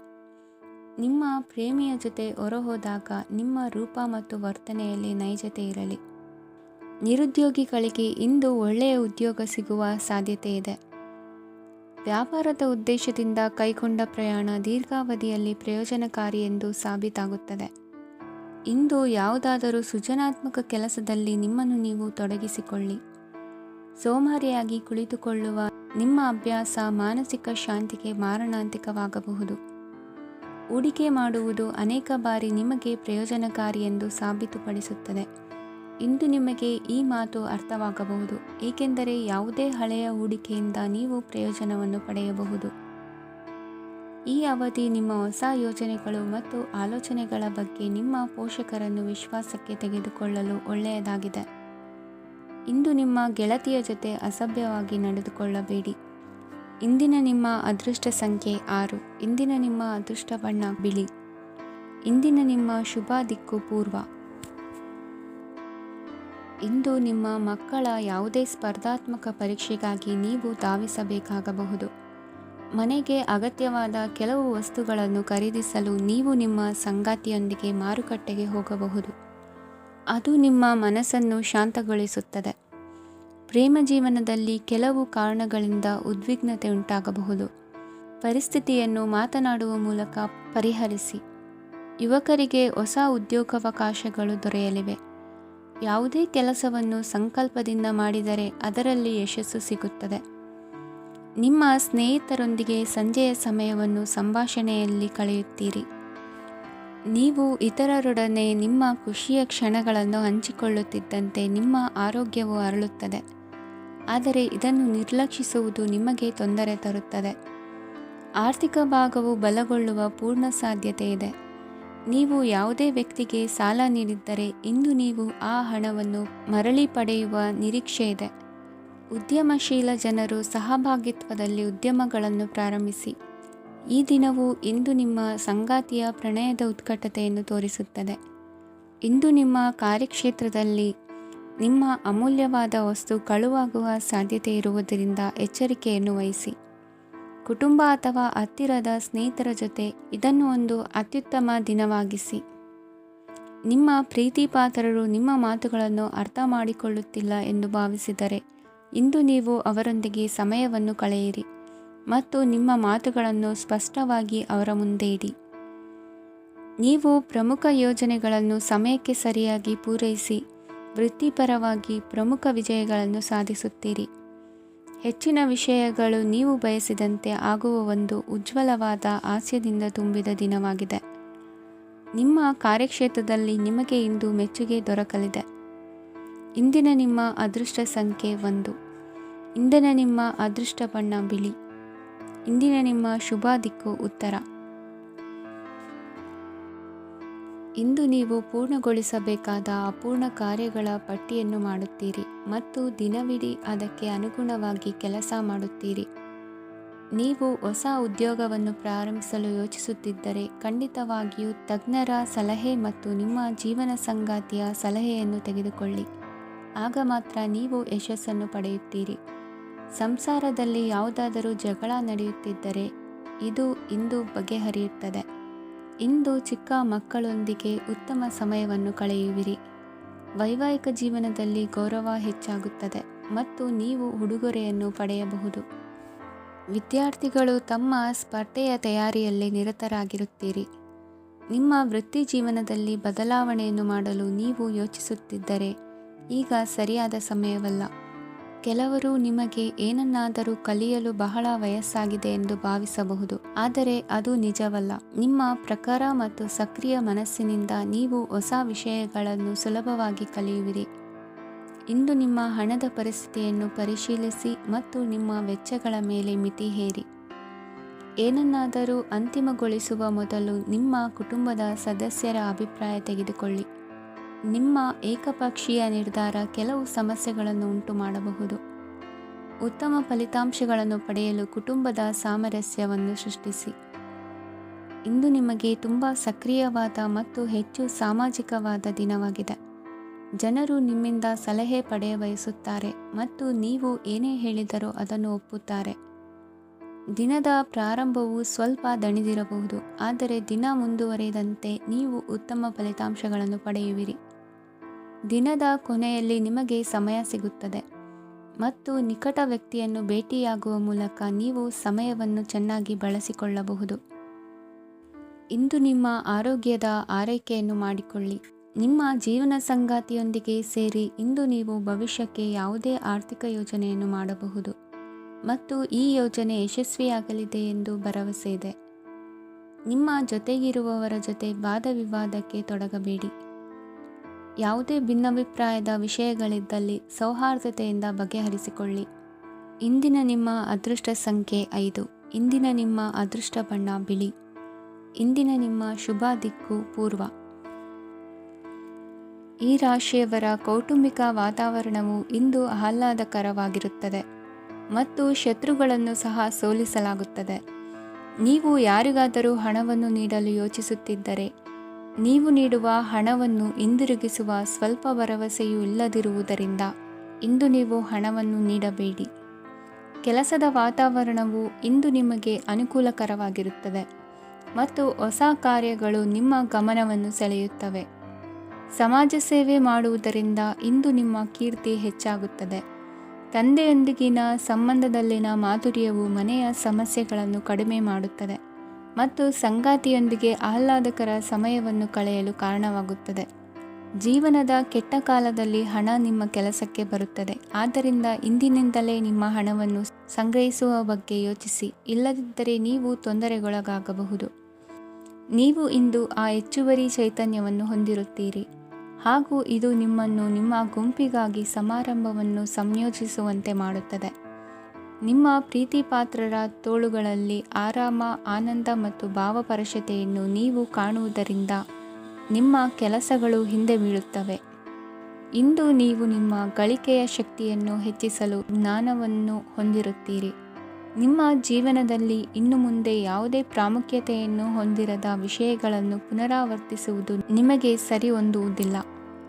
ನಿಮ್ಮ ಪ್ರೇಮಿಯ ಜೊತೆ ಹೊರಹೋದಾಗ ನಿಮ್ಮ ರೂಪ ಮತ್ತು ವರ್ತನೆಯಲ್ಲಿ ನೈಜತೆ ಇರಲಿ. ನಿರುದ್ಯೋಗಿಗಳಿಗೆ ಇಂದು ಒಳ್ಳೆಯ ಉದ್ಯೋಗ ಸಿಗುವ ಸಾಧ್ಯತೆ ಇದೆ. ವ್ಯಾಪಾರದ ಉದ್ದೇಶದಿಂದ ಕೈಗೊಂಡ ಪ್ರಯಾಣ ದೀರ್ಘಾವಧಿಯಲ್ಲಿ ಪ್ರಯೋಜನಕಾರಿ ಎಂದು ಸಾಬೀತಾಗುತ್ತದೆ. ಇಂದು ಯಾವುದಾದರೂ ಸೃಜನಾತ್ಮಕ ಕೆಲಸದಲ್ಲಿ ನಿಮ್ಮನ್ನು ನೀವು ತೊಡಗಿಸಿಕೊಳ್ಳಿ. ಸೋಮಾರಿಯಾಗಿ ಕುಳಿತುಕೊಳ್ಳುವ ನಿಮ್ಮ ಅಭ್ಯಾಸ ಮಾನಸಿಕ ಶಾಂತಿಗೆ ಮಾರಣಾಂತಿಕವಾಗಬಹುದು. ಹೂಡಿಕೆ ಮಾಡುವುದು ಅನೇಕ ಬಾರಿ ನಿಮಗೆ ಪ್ರಯೋಜನಕಾರಿ ಎಂದು ಸಾಬೀತುಪಡಿಸುತ್ತದೆ. ಇಂದು ನಿಮಗೆ ಈ ಮಾತು ಅರ್ಥವಾಗಬಹುದು, ಏಕೆಂದರೆ ಯಾವುದೇ ಹಳೆಯ ಹೂಡಿಕೆಯಿಂದ ನೀವು ಪ್ರಯೋಜನವನ್ನು ಪಡೆಯಬಹುದು. ಈ ಅವಧಿ ನಿಮ್ಮ ಹೊಸ ಯೋಜನೆಗಳು ಮತ್ತು ಆಲೋಚನೆಗಳ ಬಗ್ಗೆ ನಿಮ್ಮ ಪೋಷಕರನ್ನು ವಿಶ್ವಾಸಕ್ಕೆ ತೆಗೆದುಕೊಳ್ಳಲು ಒಳ್ಳೆಯದಾಗಿದೆ. ಇಂದು ನಿಮ್ಮ ಗೆಳತಿಯ ಜೊತೆ ಅಸಭ್ಯವಾಗಿ ನಡೆದುಕೊಳ್ಳಬೇಡಿ. ಇಂದಿನ ನಿಮ್ಮ ಅದೃಷ್ಟ ಸಂಖ್ಯೆ 6. ಇಂದಿನ ನಿಮ್ಮ ಅದೃಷ್ಟ ಬಣ್ಣ ಬಿಳಿ. ಇಂದಿನ ನಿಮ್ಮ ಶುಭ ದಿಕ್ಕು ಪೂರ್ವ. ಇಂದು ನಿಮ್ಮ ಮಕ್ಕಳ ಯಾವುದೇ ಸ್ಪರ್ಧಾತ್ಮಕ ಪರೀಕ್ಷೆಗಾಗಿ ನೀವು ಧಾವಿಸಬೇಕಾಗಬಹುದು. ಮನೆಗೆ ಅಗತ್ಯವಾದ ಕೆಲವು ವಸ್ತುಗಳನ್ನು ಖರೀದಿಸಲು ನೀವು ನಿಮ್ಮ ಸಂಗಾತಿಯೊಂದಿಗೆ ಮಾರುಕಟ್ಟೆಗೆ ಹೋಗಬಹುದು. ಅದು ನಿಮ್ಮ ಮನಸ್ಸನ್ನು ಶಾಂತಗೊಳಿಸುತ್ತದೆ. ಪ್ರೇಮ ಜೀವನದಲ್ಲಿ ಕೆಲವು ಕಾರಣಗಳಿಂದ ಉದ್ವಿಗ್ನತೆ ಉಂಟಾಗಬಹುದು. ಪರಿಸ್ಥಿತಿಯನ್ನು ಮಾತನಾಡುವ ಮೂಲಕ ಪರಿಹರಿಸಿ. ಯುವಕರಿಗೆ ಹೊಸ ಉದ್ಯೋಗಾವಕಾಶಗಳು ದೊರೆಯಲಿವೆ. ಯಾವುದೇ ಕೆಲಸವನ್ನು ಸಂಕಲ್ಪದಿಂದ ಮಾಡಿದರೆ ಅದರಲ್ಲಿ ಯಶಸ್ಸು ಸಿಗುತ್ತದೆ. ನಿಮ್ಮ ಸ್ನೇಹಿತರೊಂದಿಗೆ ಸಂಜೆಯ ಸಮಯವನ್ನು ಸಂಭಾಷಣೆಯಲ್ಲಿ ಕಳೆಯುತ್ತೀರಿ. ನೀವು ಇತರರೊಡನೆ ನಿಮ್ಮ ಖುಷಿಯ ಕ್ಷಣಗಳನ್ನು ಹಂಚಿಕೊಳ್ಳುತ್ತಿದ್ದಂತೆ ನಿಮ್ಮ ಆರೋಗ್ಯವು ಅರಳುತ್ತದೆ. ಆದರೆ ಇದನ್ನು ನಿರ್ಲಕ್ಷಿಸುವುದು ನಿಮಗೆ ತೊಂದರೆ ತರುತ್ತದೆ. ಆರ್ಥಿಕ ಭಾಗವು ಬಲಗೊಳ್ಳುವ ಪೂರ್ಣ ಸಾಧ್ಯತೆ ಇದೆ. ನೀವು ಯಾವುದೇ ವ್ಯಕ್ತಿಗೆ ಸಾಲ ನೀಡಿದ್ದರೆ ಇಂದು ನೀವು ಆ ಹಣವನ್ನು ಮರಳಿ ಪಡೆಯುವ ನಿರೀಕ್ಷೆ ಇದೆ. ಉದ್ಯಮಶೀಲ ಜನರು ಸಹಭಾಗಿತ್ವದಲ್ಲಿ ಉದ್ಯಮಗಳನ್ನು ಪ್ರಾರಂಭಿಸಿ. ಈ ದಿನವು ಇಂದು ನಿಮ್ಮ ಸಂಗಾತಿಯ ಪ್ರಣಯದ ಉತ್ಕಟತೆಯನ್ನು ತೋರಿಸುತ್ತದೆ. ಇಂದು ನಿಮ್ಮ ಕಾರ್ಯಕ್ಷೇತ್ರದಲ್ಲಿ ನಿಮ್ಮ ಅಮೂಲ್ಯವಾದ ವಸ್ತು ಕಳುವಾಗುವ ಸಾಧ್ಯತೆ ಇರುವುದರಿಂದ ಎಚ್ಚರಿಕೆಯನ್ನು ವಹಿಸಿ. ಕುಟುಂಬ ಅಥವಾ ಹತ್ತಿರದ ಸ್ನೇಹಿತರ ಜೊತೆ ಇದನ್ನು ಒಂದು ಅತ್ಯುತ್ತಮ ದಿನವಾಗಿಸಿ. ನಿಮ್ಮ ಪ್ರೀತಿಪಾತ್ರರು ನಿಮ್ಮ ಮಾತುಗಳನ್ನು ಅರ್ಥ ಮಾಡಿಕೊಳ್ಳುತ್ತಿಲ್ಲ ಎಂದು ಭಾವಿಸಿದರೆ ಇಂದು ನೀವು ಅವರೊಂದಿಗೆ ಸಮಯವನ್ನು ಕಳೆಯಿರಿ ಮತ್ತು ನಿಮ್ಮ ಮಾತುಗಳನ್ನು ಸ್ಪಷ್ಟವಾಗಿ ಅವರ ಮುಂದೆ ಇಡಿ. ನೀವು ಪ್ರಮುಖ ಯೋಜನೆಗಳನ್ನು ಸಮಯಕ್ಕೆ ಸರಿಯಾಗಿ ಪೂರೈಸಿ ವೃತ್ತಿಪರವಾಗಿ ಪ್ರಮುಖ ವಿಜಯಗಳನ್ನು ಸಾಧಿಸುತ್ತೀರಿ. ಹೆಚ್ಚಿನ ವಿಷಯಗಳು ನೀವು ಬಯಸಿದಂತೆ ಆಗುವ ಒಂದು ಉಜ್ವಲವಾದ ಹಾಸ್ಯದಿಂದ ತುಂಬಿದ ದಿನವಾಗಿದೆ. ನಿಮ್ಮ ಕಾರ್ಯಕ್ಷೇತ್ರದಲ್ಲಿ ನಿಮಗೆ ಇಂದು ಮೆಚ್ಚುಗೆ ದೊರಕಲಿದೆ. ಇಂದಿನ ನಿಮ್ಮ ಅದೃಷ್ಟ ಸಂಖ್ಯೆ 1. ಇಂದಿನ ನಿಮ್ಮ ಅದೃಷ್ಟ ಬಣ್ಣ ಬಿಳಿ. ಇಂದಿನ ನಿಮ್ಮ ಶುಭ ದಿಕ್ಕು ಉತ್ತರ. ಇಂದು ನೀವು ಪೂರ್ಣಗೊಳಿಸಬೇಕಾದ ಅಪೂರ್ಣ ಕಾರ್ಯಗಳ ಪಟ್ಟಿಯನ್ನು ಮಾಡುತ್ತೀರಿ ಮತ್ತು ದಿನವಿಡೀ ಅದಕ್ಕೆ ಅನುಗುಣವಾಗಿ ಕೆಲಸ ಮಾಡುತ್ತೀರಿ. ನೀವು ಹೊಸ ಉದ್ಯೋಗವನ್ನು ಪ್ರಾರಂಭಿಸಲು ಯೋಚಿಸುತ್ತಿದ್ದರೆ ಖಂಡಿತವಾಗಿಯೂ ತಜ್ಞರ ಸಲಹೆ ಮತ್ತು ನಿಮ್ಮ ಜೀವನ ಸಂಗಾತಿಯ ಸಲಹೆಯನ್ನು ತೆಗೆದುಕೊಳ್ಳಿ. ಆಗ ಮಾತ್ರ ನೀವು ಯಶಸ್ಸನ್ನು ಪಡೆಯುತ್ತೀರಿ. ಸಂಸಾರದಲ್ಲಿ ಯಾವುದಾದರೂ ಜಗಳ ನಡೆಯುತ್ತಿದ್ದರೆ ಇದು ಇಂದು ಬಗೆಹರಿಯುತ್ತದೆ. ಇಂದು ಚಿಕ್ಕ ಮಕ್ಕಳೊಂದಿಗೆ ಉತ್ತಮ ಸಮಯವನ್ನು ಕಳೆಯುವಿರಿ. ವೈವಾಹಿಕ ಜೀವನದಲ್ಲಿ ಗೌರವ ಹೆಚ್ಚಾಗುತ್ತದೆ ಮತ್ತು ನೀವು ಉಡುಗೊರೆಯನ್ನು ಪಡೆಯಬಹುದು. ವಿದ್ಯಾರ್ಥಿಗಳು ತಮ್ಮ ಸ್ಪರ್ಧೆಯ ತಯಾರಿಯಲ್ಲಿ ನಿರತರಾಗಿರುತ್ತೀರಿ. ನಿಮ್ಮ ವೃತ್ತಿ ಜೀವನದಲ್ಲಿ ಬದಲಾವಣೆಯನ್ನು ಮಾಡಲು ನೀವು ಯೋಚಿಸುತ್ತಿದ್ದರೆ ಈಗ ಸರಿಯಾದ ಸಮಯವಲ್ಲ. ಕೆಲವರು ನಿಮಗೆ ಏನನ್ನಾದರೂ ಕಲಿಯಲು ಬಹಳ ವಯಸ್ಸಾಗಿದೆ ಎಂದು ಭಾವಿಸಬಹುದು, ಆದರೆ ಅದು ನಿಜವಲ್ಲ. ನಿಮ್ಮ ಪ್ರಖರ ಮತ್ತು ಸಕ್ರಿಯ ಮನಸ್ಸಿನಿಂದ ನೀವು ಹೊಸ ವಿಷಯಗಳನ್ನು ಸುಲಭವಾಗಿ ಕಲಿಯುವಿರಿ. ಇಂದು ನಿಮ್ಮ ಹಣದ ಪರಿಸ್ಥಿತಿಯನ್ನು ಪರಿಶೀಲಿಸಿ ಮತ್ತು ನಿಮ್ಮ ವೆಚ್ಚಗಳ ಮೇಲೆ ಮಿತಿ ಹೇರಿ. ಏನನ್ನಾದರೂ ಅಂತಿಮಗೊಳಿಸುವ ಮೊದಲು ನಿಮ್ಮ ಕುಟುಂಬದ ಸದಸ್ಯರ ಅಭಿಪ್ರಾಯ ತೆಗೆದುಕೊಳ್ಳಿ. ನಿಮ್ಮ ಏಕಪಕ್ಷೀಯ ನಿರ್ಧಾರ ಕೆಲವು ಸಮಸ್ಯೆಗಳನ್ನು ಉಂಟು ಮಾಡಬಹುದು. ಉತ್ತಮ ಫಲಿತಾಂಶಗಳನ್ನು ಪಡೆಯಲು ಕುಟುಂಬದ ಸಾಮರಸ್ಯವನ್ನು ಸೃಷ್ಟಿಸಿ. ಇಂದು ನಿಮಗೆ ತುಂಬ ಸಕ್ರಿಯವಾದ ಮತ್ತು ಹೆಚ್ಚು ಸಾಮಾಜಿಕವಾದ ದಿನವಾಗಿದೆ. ಜನರು ನಿಮ್ಮಿಂದ ಸಲಹೆ ಪಡೆಯ ಬಯಸುತ್ತಾರೆ ಮತ್ತು ನೀವು ಏನೇ ಹೇಳಿದರೂ ಅದನ್ನು ಒಪ್ಪುತ್ತಾರೆ. ದಿನದ ಪ್ರಾರಂಭವು ಸ್ವಲ್ಪ ದಣಿದಿರಬಹುದು, ಆದರೆ ದಿನ ಮುಂದುವರಿದಂತೆ ನೀವು ಉತ್ತಮ ಫಲಿತಾಂಶಗಳನ್ನು ಪಡೆಯುವಿರಿ. ದಿನದ ಕೊನೆಯಲ್ಲಿ ನಿಮಗೆ ಸಮಯ ಸಿಗುತ್ತದೆ ಮತ್ತು ನಿಕಟ ವ್ಯಕ್ತಿಯನ್ನು ಭೇಟಿಯಾಗುವ ಮೂಲಕ ನೀವು ಸಮಯವನ್ನು ಚೆನ್ನಾಗಿ ಬಳಸಿಕೊಳ್ಳಬಹುದು. ಇಂದು ನಿಮ್ಮ ಆರೋಗ್ಯದ ಆರೈಕೆಯನ್ನು ಮಾಡಿಕೊಳ್ಳಿ. ನಿಮ್ಮ ಜೀವನ ಸಂಗಾತಿಯೊಂದಿಗೆ ಸೇರಿ ಇಂದು ನೀವು ಭವಿಷ್ಯಕ್ಕೆ ಯಾವುದೇ ಆರ್ಥಿಕ ಯೋಜನೆಯನ್ನು ಮಾಡಬಹುದು ಮತ್ತು ಈ ಯೋಜನೆ ಯಶಸ್ವಿಯಾಗಲಿದೆ ಎಂದು ಭರವಸೆ ಇದೆ. ನಿಮ್ಮ ಜೊತೆಗಿರುವವರ ಜೊತೆ ವಾದ ವಿವಾದಕ್ಕೆ ತೊಡಗಬೇಡಿ. ಯಾವುದೇ ಭಿನ್ನಾಭಿಪ್ರಾಯದ ವಿಷಯಗಳಿದ್ದಲ್ಲಿ ಸೌಹಾರ್ದತೆಯಿಂದ ಬಗೆಹರಿಸಿಕೊಳ್ಳಿ. ಇಂದಿನ ನಿಮ್ಮ ಅದೃಷ್ಟ ಸಂಖ್ಯೆ 5. ಇಂದಿನ ನಿಮ್ಮ ಅದೃಷ್ಟ ಬಣ್ಣ ಬಿಳಿ. ಇಂದಿನ ನಿಮ್ಮ ಶುಭ ದಿಕ್ಕು ಪೂರ್ವ. ಈ ರಾಶಿಯವರ ಕೌಟುಂಬಿಕ ವಾತಾವರಣವು ಇಂದು ಆಹ್ಲಾದಕರವಾಗಿರುತ್ತದೆ ಮತ್ತು ಶತ್ರುಗಳನ್ನು ಸಹ ಸೋಲಿಸಲಾಗುತ್ತದೆ. ನೀವು ಯಾರಿಗಾದರೂ ಹಣವನ್ನು ನೀಡಲು ಯೋಚಿಸುತ್ತಿದ್ದರೆ ನೀವು ನೀಡುವ ಹಣವನ್ನು ಹಿಂದಿರುಗಿಸುವ ಸ್ವಲ್ಪ ಭರವಸೆಯೂ ಇಲ್ಲದಿರುವುದರಿಂದ ಇಂದು ನೀವು ಹಣವನ್ನು ನೀಡಬೇಡಿ. ಕೆಲಸದ ವಾತಾವರಣವು ಇಂದು ನಿಮಗೆ ಅನುಕೂಲಕರವಾಗಿರುತ್ತದೆ ಮತ್ತು ಹೊಸ ಕಾರ್ಯಗಳು ನಿಮ್ಮ ಗಮನವನ್ನು ಸೆಳೆಯುತ್ತವೆ. ಸಮಾಜ ಸೇವೆ ಮಾಡುವುದರಿಂದ ಇಂದು ನಿಮ್ಮ ಕೀರ್ತಿ ಹೆಚ್ಚಾಗುತ್ತದೆ. ತಂದೆಯೊಂದಿಗಿನ ಸಂಬಂಧದಲ್ಲಿನ ಮಾಧುರ್ಯವು ಮನೆಯ ಸಮಸ್ಯೆಗಳನ್ನು ಕಡಿಮೆ ಮಾಡುತ್ತದೆ ಮತ್ತು ಸಂಗಾತಿಯೊಂದಿಗೆ ಆಹ್ಲಾದಕರ ಸಮಯವನ್ನು ಕಳೆಯಲು ಕಾರಣವಾಗುತ್ತದೆ. ಜೀವನದ ಕೆಟ್ಟ ಕಾಲದಲ್ಲಿ ಹಣ ನಿಮ್ಮ ಕೆಲಸಕ್ಕೆ ಬರುತ್ತದೆ. ಆದ್ದರಿಂದ ಇಂದಿನಿಂದಲೇ ನಿಮ್ಮ ಹಣವನ್ನು ಸಂಗ್ರಹಿಸುವ ಬಗ್ಗೆ ಯೋಚಿಸಿ, ಇಲ್ಲದಿದ್ದರೆ ನೀವು ತೊಂದರೆಗೊಳಗಾಗಬಹುದು. ನೀವು ಇಂದು ಆ ಹೆಚ್ಚುವರಿ ಚೈತನ್ಯವನ್ನು ಹೊಂದಿರುತ್ತೀರಿ ಹಾಗೂ ಇದು ನಿಮ್ಮನ್ನು ನಿಮ್ಮ ಗುಂಪಿಗಾಗಿ ಸಮಾರಂಭವನ್ನು ಸಂಯೋಜಿಸುವಂತೆ ಮಾಡುತ್ತದೆ. ನಿಮ್ಮ ಪ್ರೀತಿಪಾತ್ರರ ತೋಳುಗಳಲ್ಲಿ ಆರಾಮ, ಆನಂದ ಮತ್ತು ಭಾವಪರಶತೆಯನ್ನು ನೀವು ಕಾಣುವುದರಿಂದ ನಿಮ್ಮ ಕೆಲಸಗಳು ಹಿಂದೆ ಬೀಳುತ್ತವೆ. ಇಂದು ನೀವು ನಿಮ್ಮ ಗಳಿಕೆಯ ಶಕ್ತಿಯನ್ನು ಹೆಚ್ಚಿಸಲು ಜ್ಞಾನವನ್ನು ಹೊಂದಿರುತ್ತೀರಿ. ನಿಮ್ಮ ಜೀವನದಲ್ಲಿ ಇನ್ನು ಮುಂದೆ ಯಾವುದೇ ಪ್ರಾಮುಖ್ಯತೆಯನ್ನು ಹೊಂದಿರದ ವಿಷಯಗಳನ್ನು ಪುನರಾವರ್ತಿಸುವುದು ನಿಮಗೆ ಸರಿ ಹೊಂದುವುದಿಲ್ಲ.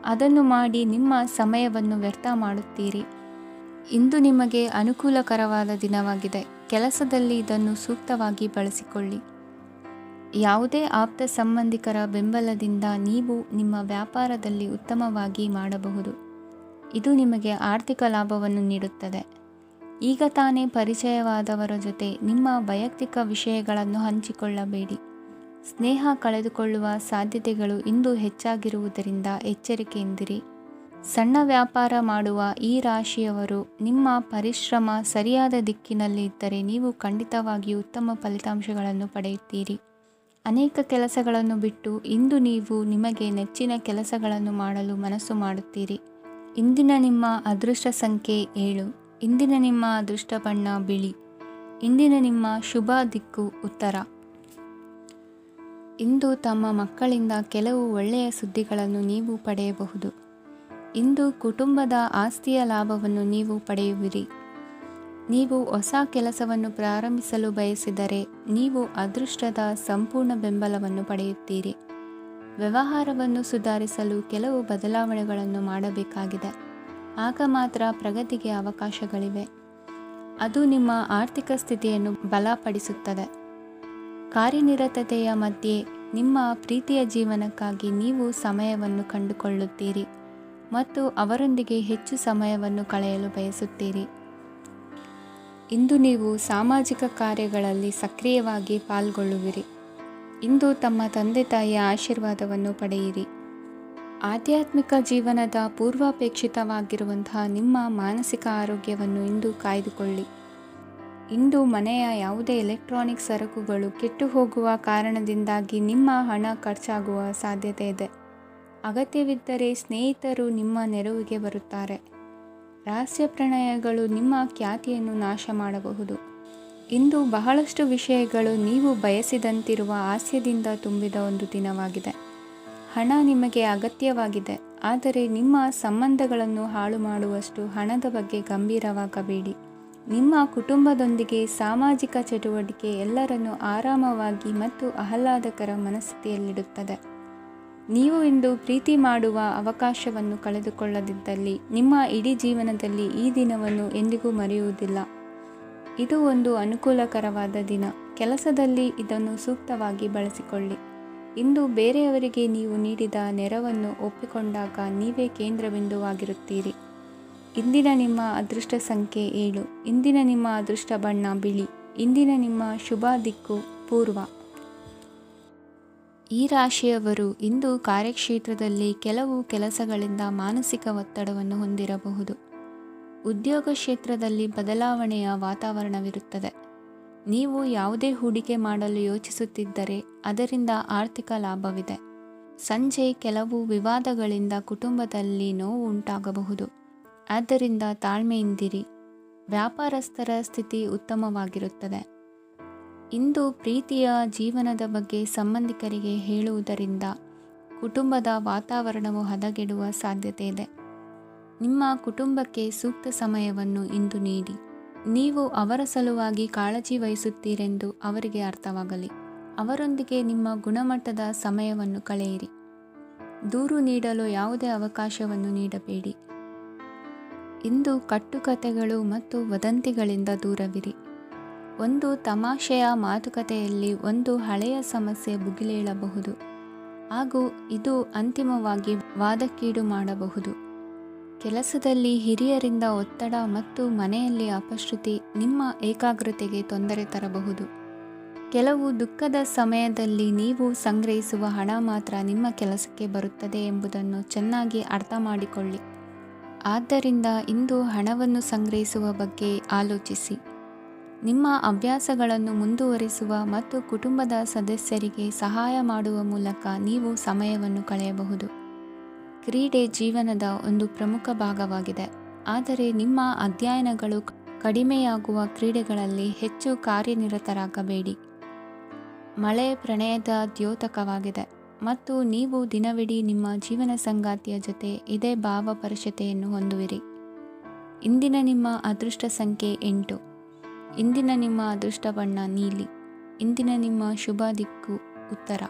ಅದನ್ನು ಮಾಡಿ ನಿಮ್ಮ ಸಮಯವನ್ನು ವ್ಯರ್ಥ ಮಾಡುತ್ತೀರಿ. ಇಂದು ನಿಮಗೆ ಅನುಕೂಲಕರವಾದ ದಿನವಾಗಿದೆ. ಕೆಲಸದಲ್ಲಿ ಇದನ್ನು ಸೂಕ್ತವಾಗಿ ಬಳಸಿಕೊಳ್ಳಿ. ಯಾವುದೇ ಆಪ್ತ ಸಂಬಂಧಿಕರ ಬೆಂಬಲದಿಂದ ನೀವು ನಿಮ್ಮ ವ್ಯಾಪಾರದಲ್ಲಿ ಉತ್ತಮವಾಗಿ ಮಾಡಬಹುದು. ಇದು ನಿಮಗೆ ಆರ್ಥಿಕ ಲಾಭವನ್ನು ನೀಡುತ್ತದೆ. ಈಗ ತಾನೇ ಪರಿಚಯವಾದವರ ಜೊತೆ ನಿಮ್ಮ ವೈಯಕ್ತಿಕ ವಿಷಯಗಳನ್ನು ಹಂಚಿಕೊಳ್ಳಬೇಡಿ. ಸ್ನೇಹ ಕಳೆದುಕೊಳ್ಳುವ ಸಾಧ್ಯತೆಗಳು ಇಂದು ಹೆಚ್ಚಾಗಿರುವುದರಿಂದ ಎಚ್ಚರಿಕೆಯಿಂದಿರಿ. ಸಣ್ಣ ವ್ಯಾಪಾರ ಮಾಡುವ ಈ ರಾಶಿಯವರು ನಿಮ್ಮ ಪರಿಶ್ರಮ ಸರಿಯಾದ ದಿಕ್ಕಿನಲ್ಲಿ ಇದ್ದರೆ ನೀವು ಖಂಡಿತವಾಗಿಯೂ ಉತ್ತಮ ಫಲಿತಾಂಶಗಳನ್ನು ಪಡೆಯುತ್ತೀರಿ. ಅನೇಕ ಕೆಲಸಗಳನ್ನು ಬಿಟ್ಟು ಇಂದು ನೀವು ನಿಮಗೆ ನೆಚ್ಚಿನ ಕೆಲಸಗಳನ್ನು ಮಾಡಲು ಮನಸ್ಸು ಮಾಡುತ್ತೀರಿ. ಇಂದಿನ ನಿಮ್ಮ ಅದೃಷ್ಟ ಸಂಖ್ಯೆ 7. ಇಂದಿನ ನಿಮ್ಮ ಅದೃಷ್ಟ ಬಣ್ಣ ಬಿಳಿ. ಇಂದಿನ ನಿಮ್ಮ ಶುಭ ದಿಕ್ಕು ಉತ್ತರ. ಇಂದು ತಮ್ಮ ಮಕ್ಕಳಿಂದ ಕೆಲವು ಒಳ್ಳೆಯ ಸುದ್ದಿಗಳನ್ನು ನೀವು ಪಡೆಯಬಹುದು. ಇಂದು ಕುಟುಂಬದ ಆಸ್ತಿಯ ಲಾಭವನ್ನು ನೀವು ಪಡೆಯುವಿರಿ. ನೀವು ಹೊಸ ಕೆಲಸವನ್ನು ಪ್ರಾರಂಭಿಸಲು ಬಯಸಿದರೆ ನೀವು ಅದೃಷ್ಟದ ಸಂಪೂರ್ಣ ಬೆಂಬಲವನ್ನು ಪಡೆಯುತ್ತೀರಿ. ವ್ಯವಹಾರವನ್ನು ಸುಧಾರಿಸಲು ಕೆಲವು ಬದಲಾವಣೆಗಳನ್ನು ಮಾಡಬೇಕಾಗಿದೆ. ಆಗ ಮಾತ್ರ ಪ್ರಗತಿಗೆ ಅವಕಾಶಗಳಿವೆ. ಅದು ನಿಮ್ಮ ಆರ್ಥಿಕ ಸ್ಥಿತಿಯನ್ನು ಬಲಪಡಿಸುತ್ತದೆ. ಕಾರ್ಯನಿರತತೆಯ ಮಧ್ಯೆ ನಿಮ್ಮ ಪ್ರೀತಿಯ ಜೀವನಕ್ಕಾಗಿ ನೀವು ಸಮಯವನ್ನು ಕಂಡುಕೊಳ್ಳುತ್ತೀರಿ ಮತ್ತು ಅವರೊಂದಿಗೆ ಹೆಚ್ಚು ಸಮಯವನ್ನು ಕಳೆಯಲು ಬಯಸುತ್ತೀರಿ. ಇಂದು ನೀವು ಸಾಮಾಜಿಕ ಕಾರ್ಯಗಳಲ್ಲಿ ಸಕ್ರಿಯವಾಗಿ ಪಾಲ್ಗೊಳ್ಳುವಿರಿ. ಇಂದು ತಮ್ಮ ತಂದೆ ತಾಯಿಯ ಆಶೀರ್ವಾದವನ್ನು ಪಡೆಯಿರಿ. ಆಧ್ಯಾತ್ಮಿಕ ಜೀವನದ ಪೂರ್ವಾಪೇಕ್ಷಿತವಾಗಿರುವಂತಹ ನಿಮ್ಮ ಮಾನಸಿಕ ಆರೋಗ್ಯವನ್ನು ಇಂದು ಕಾಯ್ದುಕೊಳ್ಳಿ. ಇಂದು ಮನೆಯ ಯಾವುದೇ ಎಲೆಕ್ಟ್ರಾನಿಕ್ ಸರಕುಗಳು ಕೆಟ್ಟು ಹೋಗುವ ಕಾರಣದಿಂದಾಗಿ ನಿಮ್ಮ ಹಣ ಖರ್ಚಾಗುವ ಸಾಧ್ಯತೆ ಇದೆ. ಅಗತ್ಯವಿದ್ದರೆ ಸ್ನೇಹಿತರು ನಿಮ್ಮ ನೆರವಿಗೆ ಬರುತ್ತಾರೆ. ರಹಸ್ಯ ಪ್ರಣಯಗಳು ನಿಮ್ಮ ಖ್ಯಾತಿಯನ್ನು ನಾಶ ಮಾಡಬಹುದು. ಇಂದು ಬಹಳಷ್ಟು ವಿಷಯಗಳು ನೀವು ಬಯಸಿದಂತಿರುವ ಹಾಸ್ಯದಿಂದ ತುಂಬಿದ ಒಂದು ದಿನವಾಗಿದೆ. ಹಣ ನಿಮಗೆ ಅಗತ್ಯವಾಗಿದೆ, ಆದರೆ ನಿಮ್ಮ ಸಂಬಂಧಗಳನ್ನು ಹಾಳು ಮಾಡುವಷ್ಟು ಹಣದ ಬಗ್ಗೆ ಗಂಭೀರವಾಗಬೇಡಿ. ನಿಮ್ಮ ಕುಟುಂಬದೊಂದಿಗೆ ಸಾಮಾಜಿಕ ಚಟುವಟಿಕೆ ಎಲ್ಲರನ್ನೂ ಆರಾಮವಾಗಿ ಮತ್ತು ಆಹ್ಲಾದಕರ ಮನಸ್ಥಿತಿಯಲ್ಲಿಡುತ್ತದೆ. ನೀವು ಇಂದು ಪ್ರೀತಿ ಮಾಡುವ ಅವಕಾಶವನ್ನು ಕಳೆದುಕೊಳ್ಳದಿದ್ದಲ್ಲಿ ನಿಮ್ಮ ಇಡೀ ಜೀವನದಲ್ಲಿ ಈ ದಿನವನ್ನು ಎಂದಿಗೂ ಮರೆಯುವುದಿಲ್ಲ. ಇದು ಒಂದು ಅನುಕೂಲಕರವಾದ ದಿನ. ಕೆಲಸದಲ್ಲಿ ಇದನ್ನು ಸೂಕ್ತವಾಗಿ ಬಳಸಿಕೊಳ್ಳಿ. ಇಂದು ಬೇರೆಯವರಿಗೆ ನೀವು ನೀಡಿದ ನೆರವನ್ನು ಒಪ್ಪಿಕೊಂಡಾಗ ನೀವೇ ಕೇಂದ್ರಬಿಂದುವಾಗಿರುತ್ತೀರಿ. ಇಂದಿನ ನಿಮ್ಮ ಅದೃಷ್ಟ ಸಂಖ್ಯೆ 7. ಇಂದಿನ ನಿಮ್ಮ ಅದೃಷ್ಟ ಬಣ್ಣ ಬಿಳಿ. ಇಂದಿನ ನಿಮ್ಮ ಶುಭ ದಿಕ್ಕು ಪೂರ್ವ. ಈ ರಾಶಿಯವರು ಇಂದು ಕಾರ್ಯಕ್ಷೇತ್ರದಲ್ಲಿ ಕೆಲವು ಕೆಲಸಗಳಿಂದ ಮಾನಸಿಕ ಒತ್ತಡವನ್ನು ಹೊಂದಿರಬಹುದು. ಉದ್ಯೋಗ ಕ್ಷೇತ್ರದಲ್ಲಿ ಬದಲಾವಣೆಯ ವಾತಾವರಣವಿರುತ್ತದೆ. ನೀವು ಯಾವುದೇ ಹೂಡಿಕೆ ಮಾಡಲು ಯೋಚಿಸುತ್ತಿದ್ದರೆ ಅದರಿಂದ ಆರ್ಥಿಕ ಲಾಭವಿದೆ. ಸಂಜೆ ಕೆಲವು ವಿವಾದಗಳಿಂದ ಕುಟುಂಬದಲ್ಲಿ ನೋವು ಉಂಟಾಗಬಹುದು. ಆದ್ದರಿಂದ ತಾಳ್ಮೆಯಿಂದಿರಿ. ವ್ಯಾಪಾರಸ್ಥರ ಸ್ಥಿತಿ ಉತ್ತಮವಾಗಿರುತ್ತದೆ. ಇಂದು ಪ್ರೀತಿಯ ಜೀವನದ ಬಗ್ಗೆ ಸಂಬಂಧಿಕರಿಗೆ ಹೇಳುವುದರಿಂದ ಕುಟುಂಬದ ವಾತಾವರಣವು ಹದಗೆಡುವ ಸಾಧ್ಯತೆ ಇದೆ. ನಿಮ್ಮ ಕುಟುಂಬಕ್ಕೆ ಸೂಕ್ತ ಸಮಯವನ್ನು ಇಂದು ನೀಡಿ. ನೀವು ಅವರ ಸಲುವಾಗಿ ಕಾಳಜಿ ವಹಿಸುತ್ತೀರೆಂದು ಅವರಿಗೆ ಅರ್ಥವಾಗಲಿ. ಅವರೊಂದಿಗೆ ನಿಮ್ಮ ಗುಣಮಟ್ಟದ ಸಮಯವನ್ನು ಕಳೆಯಿರಿ. ದೂರು ನೀಡಲು ಯಾವುದೇ ಅವಕಾಶವನ್ನು ನೀಡಬೇಡಿ. ಇಂದು ಕಟ್ಟುಕತೆಗಳು ಮತ್ತು ವದಂತಿಗಳಿಂದ ದೂರವಿರಿ. ಒಂದು ತಮಾಷೆಯ ಮಾತುಕತೆಯಲ್ಲಿ ಒಂದು ಹಳೆಯ ಸಮಸ್ಯೆ ಭುಗಿಲೇಳಬಹುದು. ಹಾಗೂ ಇದು ಅಂತಿಮವಾಗಿ ವಾದಕ್ಕೀಡು ಮಾಡಬಹುದು. ಕೆಲಸದಲ್ಲಿ ಹಿರಿಯರಿಂದ ಒತ್ತಡ ಮತ್ತು ಮನೆಯಲ್ಲಿ ಅಪಶ್ರುತಿ ನಿಮ್ಮ ಏಕಾಗ್ರತೆಗೆ ತೊಂದರೆ ತರಬಹುದು. ಕೆಲವು ದುಃಖದ ಸಮಯದಲ್ಲಿ ನೀವು ಸಂಗ್ರಹಿಸುವ ಹಣ ಮಾತ್ರ ನಿಮ್ಮ ಕೆಲಸಕ್ಕೆ ಬರುತ್ತದೆ ಎಂಬುದನ್ನು ಚೆನ್ನಾಗಿ ಅರ್ಥ ಮಾಡಿಕೊಳ್ಳಿ. ಆದ್ದರಿಂದ ಇಂದು ಹಣವನ್ನು ಸಂಗ್ರಹಿಸುವ ಬಗ್ಗೆ ಆಲೋಚಿಸಿ. ನಿಮ್ಮ ಅಭ್ಯಾಸಗಳನ್ನು ಮುಂದುವರಿಸುವ ಮತ್ತು ಕುಟುಂಬದ ಸದಸ್ಯರಿಗೆ ಸಹಾಯ ಮಾಡುವ ಮೂಲಕ ನೀವು ಸಮಯವನ್ನು ಕಳೆಯಬಹುದು. ಕ್ರೀಡೆ ಜೀವನದ ಒಂದು ಪ್ರಮುಖ ಭಾಗವಾಗಿದೆ, ಆದರೆ ನಿಮ್ಮ ಅಧ್ಯಯನಗಳು ಕಡಿಮೆಯಾಗುವ ಕ್ರೀಡೆಗಳಲ್ಲಿ ಹೆಚ್ಚು ಕಾರ್ಯನಿರತರಾಗಬೇಡಿ. ಮಳೆ ಪ್ರಣಯದ ದ್ಯೋತಕವಾಗಿದೆ ಮತ್ತು ನೀವು ದಿನವಿಡೀ ನಿಮ್ಮ ಜೀವನ ಸಂಗಾತಿಯ ಜೊತೆ ಇದೇ ಭಾವಪರಶತೆಯನ್ನು ಹೊಂದುವಿರಿ. ಇಂದಿನ ನಿಮ್ಮ ಅದೃಷ್ಟ ಸಂಖ್ಯೆ 8. ಇಂದಿನ ನಿಮ್ಮ ಅದೃಷ್ಟ ಬಣ್ಣ ನೀಲಿ. ಇಂದಿನ ನಿಮ್ಮ ಶುಭ ದಿಕ್ಕು ಉತ್ತರ.